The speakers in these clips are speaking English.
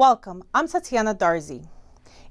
Welcome, I'm Tatiana Darzi.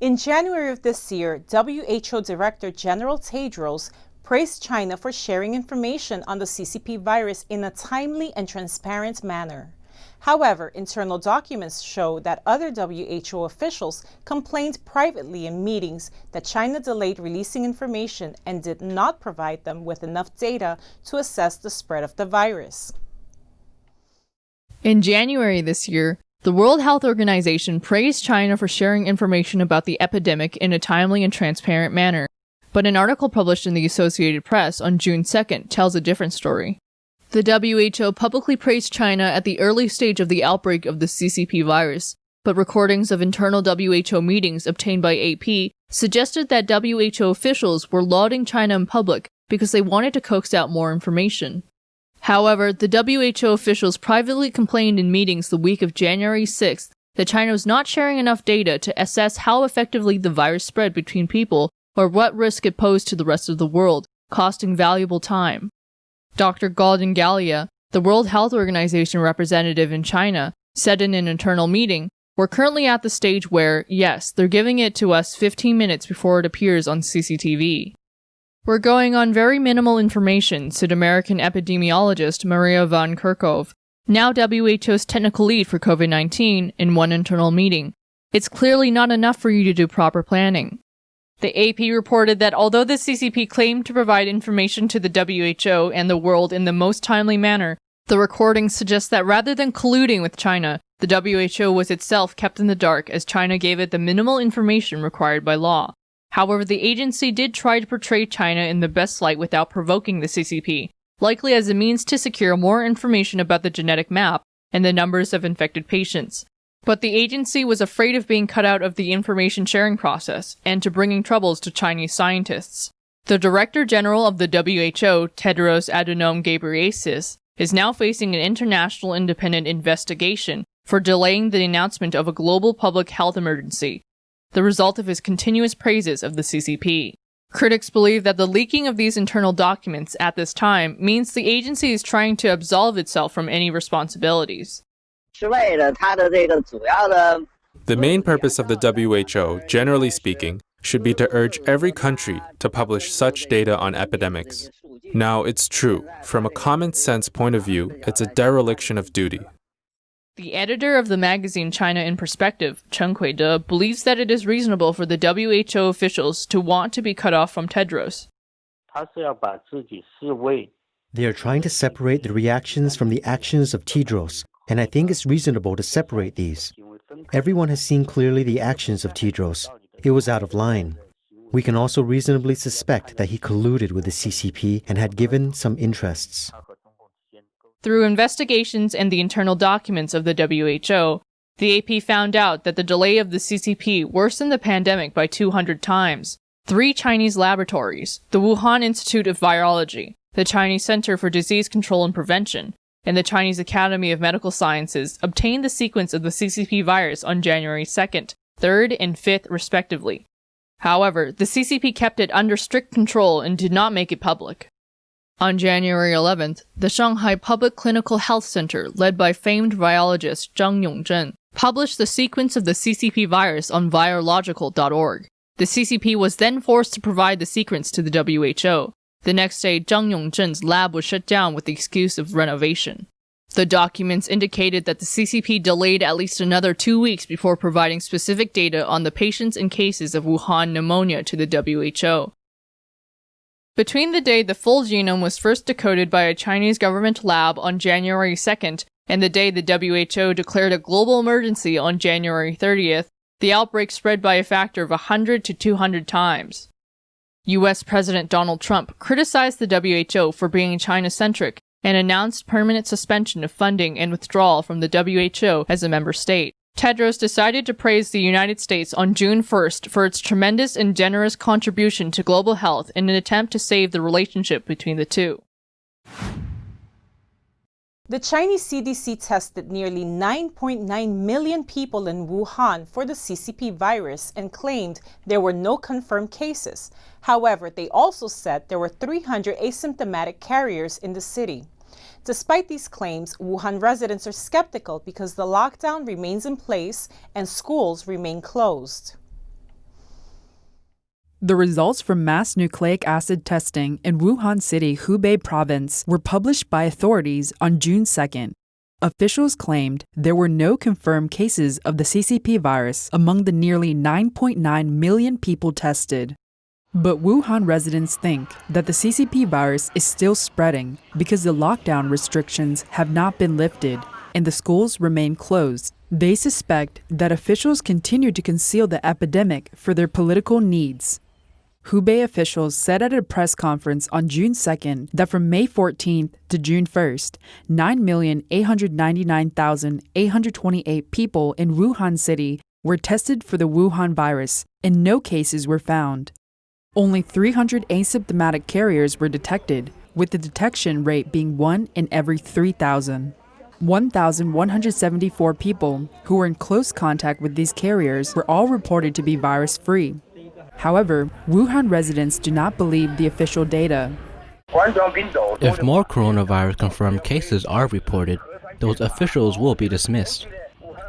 In January of this year, WHO Director General Tedros praised China for sharing information on the CCP virus in a timely and transparent manner. However, internal documents show that other WHO officials complained privately in meetings that China delayed releasing information and did not provide them with enough data to assess the spread of the virus. In January this year, the World Health Organization praised China for sharing information about the epidemic in a timely and transparent manner, but an article published in the Associated Press on June 2nd tells a different story. The WHO publicly praised China at the early stage of the outbreak of the CCP virus, but recordings of internal WHO meetings obtained by AP suggested that WHO officials were lauding China in public because they wanted to coax out more information. However, the WHO officials privately complained in meetings the week of January 6th that China was not sharing enough data to assess how effectively the virus spread between people or what risk it posed to the rest of the world, costing valuable time. Dr. Gaudenn Gallia, the World Health Organization representative in China, said in an internal meeting, "We're currently at the stage where, yes, they're giving it to us 15 minutes before it appears on CCTV. We're going on very minimal information," said American epidemiologist Maria von Kerkhove, now WHO's technical lead for COVID-19, in one internal meeting. "It's clearly not enough for you to do proper planning." The AP reported that although the CCP claimed to provide information to the WHO and the world in the most timely manner, the recordings suggest that rather than colluding with China, the WHO was itself kept in the dark as China gave it the minimal information required by law. However, the agency did try to portray China in the best light without provoking the CCP, likely as a means to secure more information about the genetic map and the numbers of infected patients. But the agency was afraid of being cut out of the information sharing process and to bringing troubles to Chinese scientists. The Director General of the WHO, Tedros Adhanom Ghebreyesus, is now facing an international independent investigation for delaying the announcement of a global public health emergency, the result of his continuous praises of the CCP. Critics believe that the leaking of these internal documents at this time means the agency is trying to absolve itself from any responsibilities. The main purpose of the WHO, generally speaking, should be to urge every country to publish such data on epidemics. Now, it's true, from a common sense point of view, it's a dereliction of duty. The editor of the magazine China in Perspective, Chen Kuide, believes that it is reasonable for the WHO officials to want to be cut off from Tedros. They are trying to separate the reactions from the actions of Tedros, and I think it's reasonable to separate these. Everyone has seen clearly the actions of Tedros. It was out of line. We can also reasonably suspect that he colluded with the CCP and had given some interests. Through investigations and the internal documents of the WHO, the AP found out that the delay of the CCP worsened the pandemic by 200 times. 3 Chinese laboratories, the Wuhan Institute of Virology, the Chinese Center for Disease Control and Prevention, and the Chinese Academy of Medical Sciences, obtained the sequence of the CCP virus on January 2nd, 3rd, and 5th, respectively. However, the CCP kept it under strict control and did not make it public. On January 11th, the Shanghai Public Clinical Health Center, led by famed virologist Zhang Yongzhen, published the sequence of the CCP virus on virological.org. The CCP was then forced to provide the sequence to the WHO. The next day, Zhang Yongzhen's lab was shut down with the excuse of renovation. The documents indicated that the CCP delayed at least another 2 weeks before providing specific data on the patients and cases of Wuhan pneumonia to the WHO. Between the day the full genome was first decoded by a Chinese government lab on January 2nd and the day the WHO declared a global emergency on January 30th, the outbreak spread by a factor of 100 to 200 times. U.S. President Donald Trump criticized the WHO for being China-centric and announced permanent suspension of funding and withdrawal from the WHO as a member state. Tedros decided to praise the United States on June 1st for its tremendous and generous contribution to global health in an attempt to save the relationship between the two. The Chinese CDC tested nearly 9.9 million people in Wuhan for the CCP virus and claimed there were no confirmed cases. However, they also said there were 300 asymptomatic carriers in the city. Despite these claims, Wuhan residents are skeptical because the lockdown remains in place and schools remain closed. The results from mass nucleic acid testing in Wuhan City, Hubei province were published by authorities on June 2nd. Officials claimed there were no confirmed cases of the CCP virus among the nearly 9.9 million people tested. But Wuhan residents think that the CCP virus is still spreading because the lockdown restrictions have not been lifted and the schools remain closed. They suspect that officials continue to conceal the epidemic for their political needs. Hubei officials said at a press conference on June 2nd that from May 14th to June 1st, 9,899,828 people in Wuhan City were tested for the Wuhan virus, and no cases were found. Only 300 asymptomatic carriers were detected, with the detection rate being 1 in every 3,000. 1,174 people who were in close contact with these carriers were all reported to be virus-free. However, Wuhan residents do not believe the official data. If more coronavirus confirmed cases are reported, those officials will be dismissed.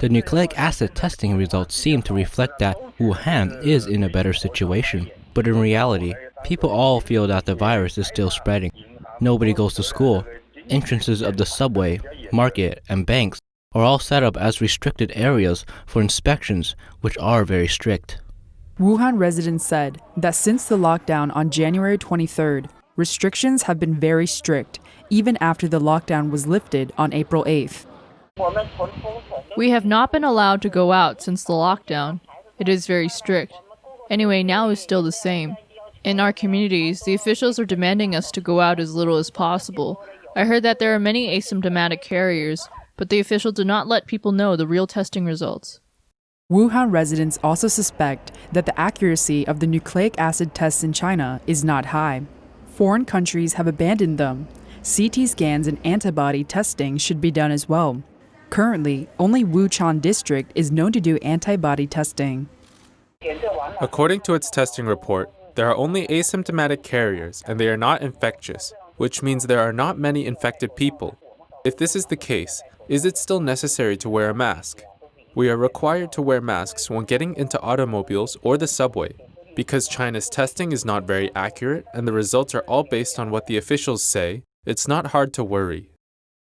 The nucleic acid testing results seem to reflect that Wuhan is in a better situation, but in reality, people all feel that the virus is still spreading. Nobody goes to school. Entrances of the subway, market, and banks are all set up as restricted areas for inspections, which are very strict. Wuhan residents said that since the lockdown on January 23rd, restrictions have been very strict, even after the lockdown was lifted on April 8th. We have not been allowed to go out since the lockdown. It is very strict. Anyway, now is still the same. In our communities, the officials are demanding us to go out as little as possible. I heard that there are many asymptomatic carriers, but the officials do not let people know the real testing results. Wuhan residents also suspect that the accuracy of the nucleic acid tests in China is not high. Foreign countries have abandoned them. CT scans and antibody testing should be done as well. Currently, only Wuhan district is known to do antibody testing. According to its testing report, there are only asymptomatic carriers and they are not infectious, which means there are not many infected people. If this is the case, is it still necessary to wear a mask? We are required to wear masks when getting into automobiles or the subway, because China's testing is not very accurate and the results are all based on what the officials say. It's not hard to worry.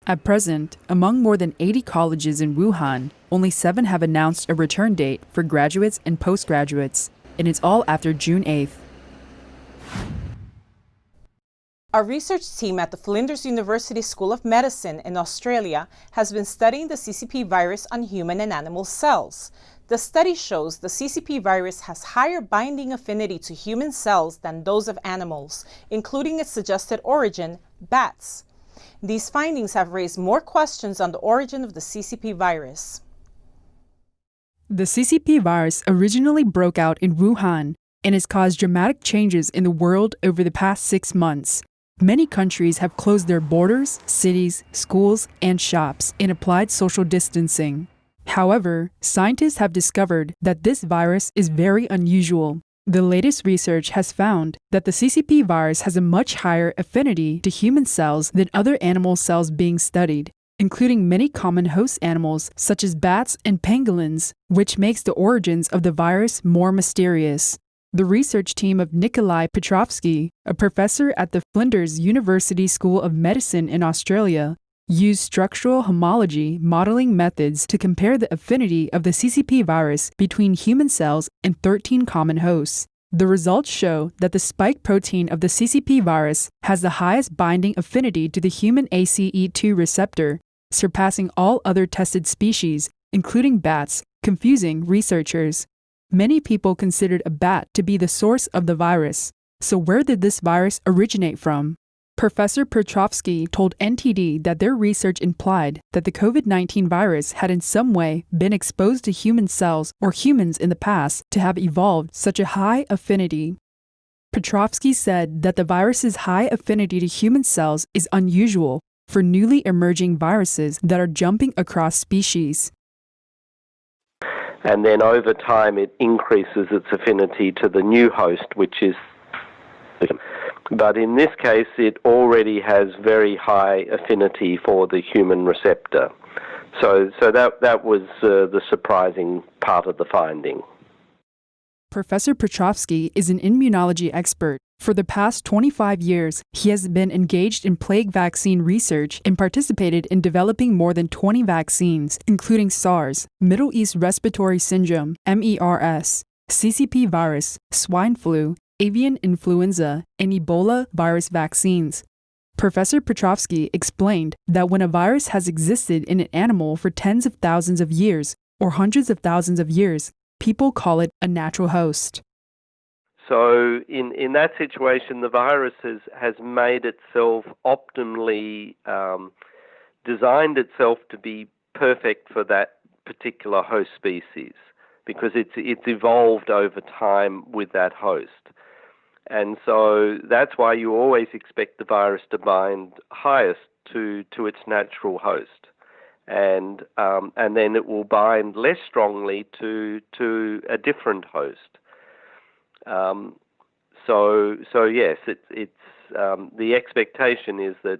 At present, among more than 80 colleges in Wuhan, only 7 have announced a return date for graduates and postgraduates, and it's all after June 8th. A research team at the Flinders University School of Medicine in Australia has been studying the CCP virus on human and animal cells. The study shows the CCP virus has higher binding affinity to human cells than those of animals, including its suggested origin, bats. These findings have raised more questions on the origin of the CCP virus. The CCP virus originally broke out in Wuhan and has caused dramatic changes in the world over the past 6 months. Many countries have closed their borders, cities, schools, and shops and applied social distancing. However, scientists have discovered that this virus is very unusual. The latest research has found that the CCP virus has a much higher affinity to human cells than other animal cells being studied, including many common host animals such as bats and pangolins, which makes the origins of the virus more mysterious. The research team of Nikolai Petrovsky, a professor at the Flinders University School of Medicine in Australia, used structural homology modeling methods to compare the affinity of the CCP virus between human cells and 13 common hosts. The results show that the spike protein of the CCP virus has the highest binding affinity to the human ACE2 receptor, surpassing all other tested species, including bats, confusing researchers. Many people considered a bat to be the source of the virus. So where did this virus originate from? Professor Petrovsky told NTD that their research implied that the COVID-19 virus had in some way been exposed to human cells or humans in the past to have evolved such a high affinity. Petrovsky said that the virus's high affinity to human cells is unusual for newly emerging viruses that are jumping across species. And then over time it increases its affinity to the new host, which is But in this case, it already has very high affinity for the human receptor. So that was the surprising part of the finding. Professor Petrovsky is an immunology expert. For the past 25 years, he has been engaged in plague vaccine research and participated in developing more than 20 vaccines, including SARS, Middle East Respiratory Syndrome, MERS, CCP virus, swine flu, avian influenza, and Ebola virus vaccines. Professor Petrovsky explained that when a virus has existed in an animal for tens of thousands of years or hundreds of thousands of years, people call it a natural host. So in that situation, the virus has made itself optimally, designed itself to be perfect for that particular host species, because it's evolved over time with that host. And so that's why you always expect the virus to bind highest to its natural host. And then it will bind less strongly to a different host. So yes, it's the expectation is that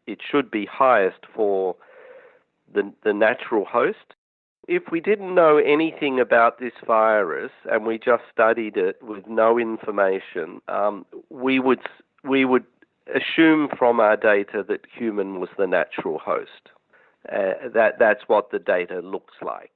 it should be highest for the natural host. If we didn't know anything about this virus and we just studied it with no information, we would assume from our data that human was the natural host. That's what the data looks like.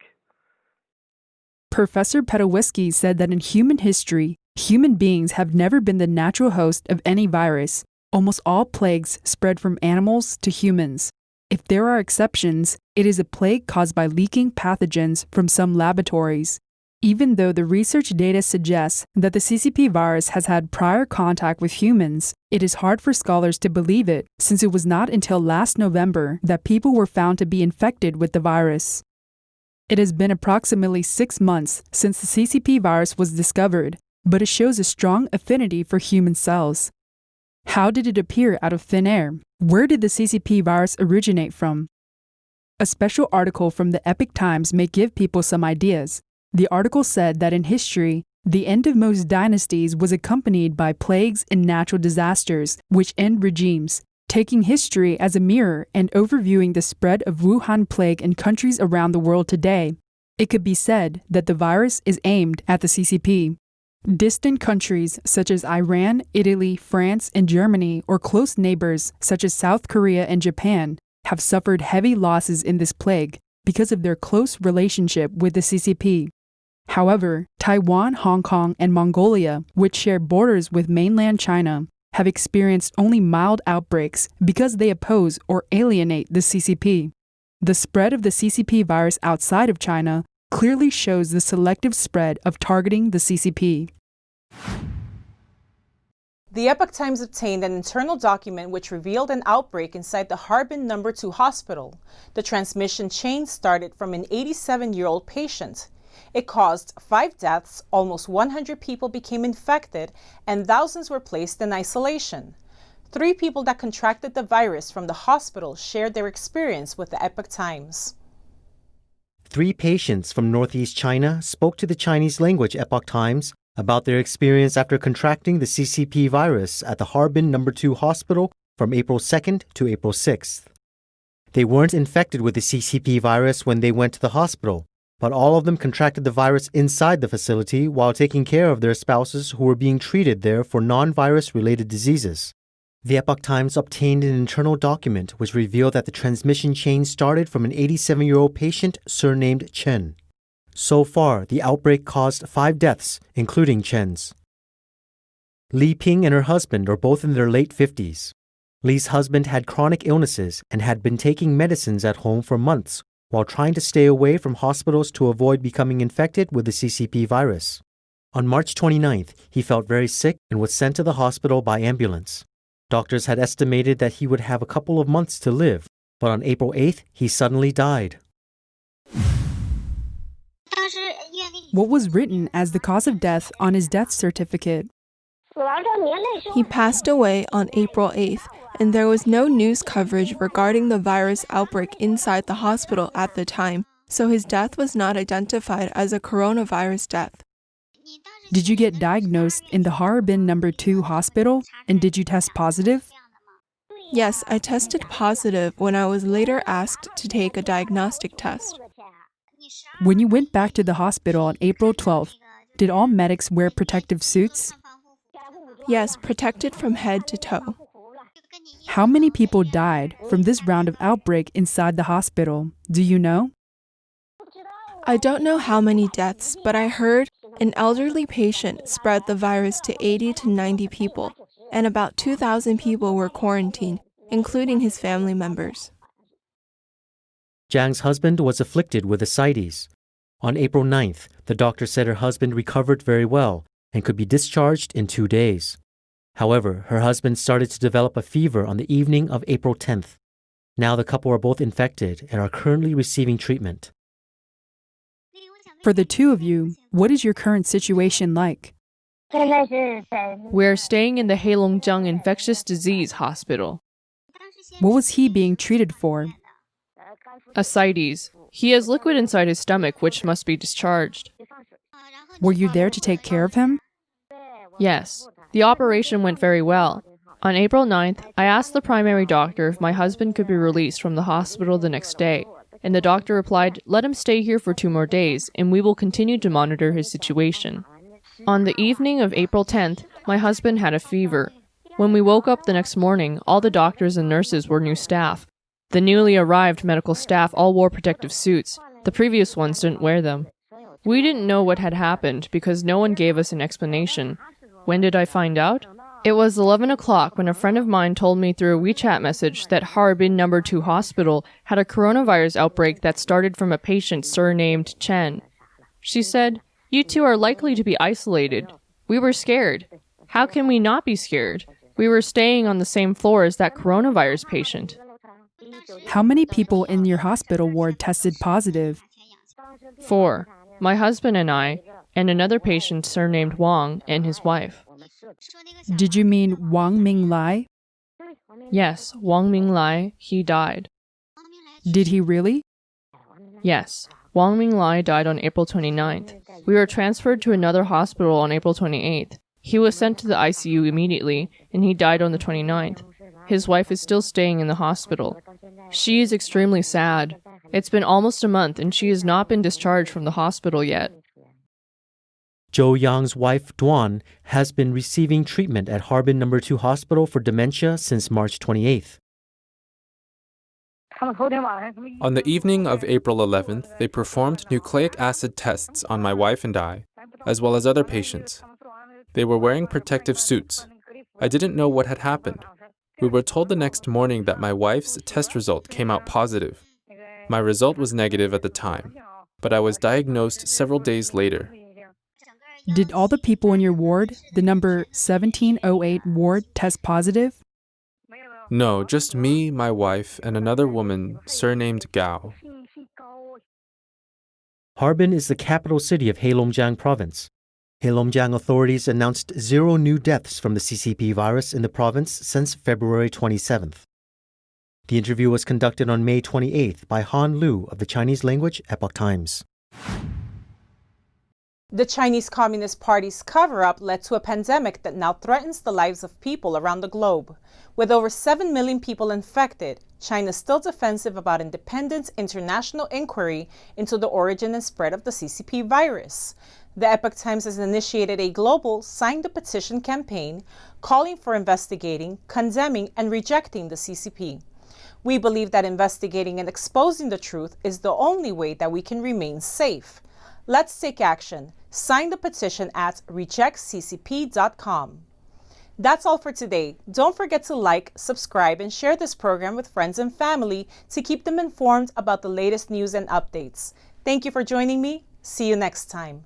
Professor Petrovsky said that in human history, human beings have never been the natural host of any virus. Almost all plagues spread from animals to humans. If there are exceptions, it is a plague caused by leaking pathogens from some laboratories. Even though the research data suggests that the CCP virus has had prior contact with humans, it is hard for scholars to believe it, since it was not until last November that people were found to be infected with the virus. It has been approximately 6 months since the CCP virus was discovered, but it shows a strong affinity for human cells. How did it appear out of thin air? Where did the CCP virus originate from? A special article from the Epoch Times may give people some ideas. The article said that in history, the end of most dynasties was accompanied by plagues and natural disasters, which end regimes. Taking history as a mirror and overviewing the spread of Wuhan plague in countries around the world today, it could be said that the virus is aimed at the CCP. Distant countries such as Iran, Italy, France, and Germany, or close neighbors such as South Korea and Japan, have suffered heavy losses in this plague because of their close relationship with the CCP. However, Taiwan, Hong Kong, and Mongolia, which share borders with mainland China, have experienced only mild outbreaks because they oppose or alienate the CCP. The spread of the CCP virus outside of China clearly shows the selective spread of targeting the CCP. The Epoch Times obtained an internal document which revealed an outbreak inside the Harbin No. 2 hospital. The transmission chain started from an 87-year-old patient. It caused 5 deaths, almost 100 people became infected, and thousands were placed in isolation. 3 people that contracted the virus from the hospital shared their experience with the Epoch Times. 3 patients from northeast China spoke to the Chinese language Epoch Times about their experience after contracting the CCP virus at the Harbin No. 2 hospital from April 2nd to April 6th. They weren't infected with the CCP virus when they went to the hospital, but all of them contracted the virus inside the facility while taking care of their spouses who were being treated there for non-virus related diseases. The Epoch Times obtained an internal document which revealed that the transmission chain started from an 87-year-old patient surnamed Chen. So far, the outbreak caused 5 deaths, including Chen's. Li Ping and her husband are both in their late 50s. Li's husband had chronic illnesses and had been taking medicines at home for months while trying to stay away from hospitals to avoid becoming infected with the CCP virus. On March 29th, he felt very sick and was sent to the hospital by ambulance. Doctors had estimated that he would have a couple of months to live, but on April 8th, he suddenly died. What was written as the cause of death on his death certificate? He passed away on April 8th, and there was no news coverage regarding the virus outbreak inside the hospital at the time, so his death was not identified as a coronavirus death. Did you get diagnosed in the Harbin No. 2 hospital, and did you test positive? Yes, I tested positive when I was later asked to take a diagnostic test. When you went back to the hospital on April 12th, did all medics wear protective suits? Yes, protected from head to toe. How many people died from this round of outbreak inside the hospital? Do you know? I don't know how many deaths, but I heard an elderly patient spread the virus to 80 to 90 people, and about 2,000 people were quarantined, including his family members. Jiang's husband was afflicted with ascites. On April 9th, the doctor said her husband recovered very well and could be discharged in 2 days. However, her husband started to develop a fever on the evening of April 10th. Now the couple are both infected and are currently receiving treatment. For the two of you, what is your current situation like? We're staying in the Heilongjiang Infectious Disease Hospital. What was he being treated for? Ascites. He has liquid inside his stomach, which must be discharged. Were you there to take care of him? Yes. The operation went very well. On April 9th, I asked the primary doctor if my husband could be released from the hospital the next day, and the doctor replied, "Let him stay here for 2 more days, and we will continue to monitor his situation." On the evening of April 10th, my husband had a fever. When we woke up the next morning, all the doctors and nurses were new staff. The newly arrived medical staff all wore protective suits. The previous ones didn't wear them. We didn't know what had happened because no one gave us an explanation. When did I find out? It was 11 o'clock when a friend of mine told me through a WeChat message that Harbin No. 2 hospital had a coronavirus outbreak that started from a patient surnamed Chen. She said, "You two are likely to be isolated." We were scared. How can we not be scared? We were staying on the same floor as that coronavirus patient. How many people in your hospital ward tested positive? 4. My husband and I, and another patient surnamed Wang and his wife. Did you mean Wang Minglai? Yes, Wang Minglai, he died. Did he really? Yes, Wang Minglai died on April 29th. We were transferred to another hospital on April 28th. He was sent to the ICU immediately, and he died on the 29th. His wife is still staying in the hospital. She is extremely sad. It's been almost a month, and she has not been discharged from the hospital yet. Zhou Yang's wife, Duan, has been receiving treatment at Harbin No. 2 hospital for dementia since March 28th. On the evening of April 11th, they performed nucleic acid tests on my wife and I, as well as other patients. They were wearing protective suits. I didn't know what had happened. We were told the next morning that my wife's test result came out positive. My result was negative at the time, but I was diagnosed several days later. Did all the people in your ward, the number 1708 ward, test positive? No, just me, my wife, and another woman surnamed Gao. Harbin is the capital city of Heilongjiang province. Heilongjiang authorities announced 0 new deaths from the CCP virus in the province since February 27th. The interview was conducted on May 28th by Han Lu of the Chinese language Epoch Times. The Chinese Communist Party's cover-up led to a pandemic that now threatens the lives of people around the globe. With over 7 million people infected, China is still defensive about independent international inquiry into the origin and spread of the CCP virus. The Epoch Times has initiated a global Sign the Petition campaign calling for investigating, condemning, and rejecting the CCP. We believe that investigating and exposing the truth is the only way that we can remain safe. Let's take action. Sign the petition at rejectccp.com. That's all for today. Don't forget to like, subscribe, and share this program with friends and family to keep them informed about the latest news and updates. Thank you for joining me. See you next time.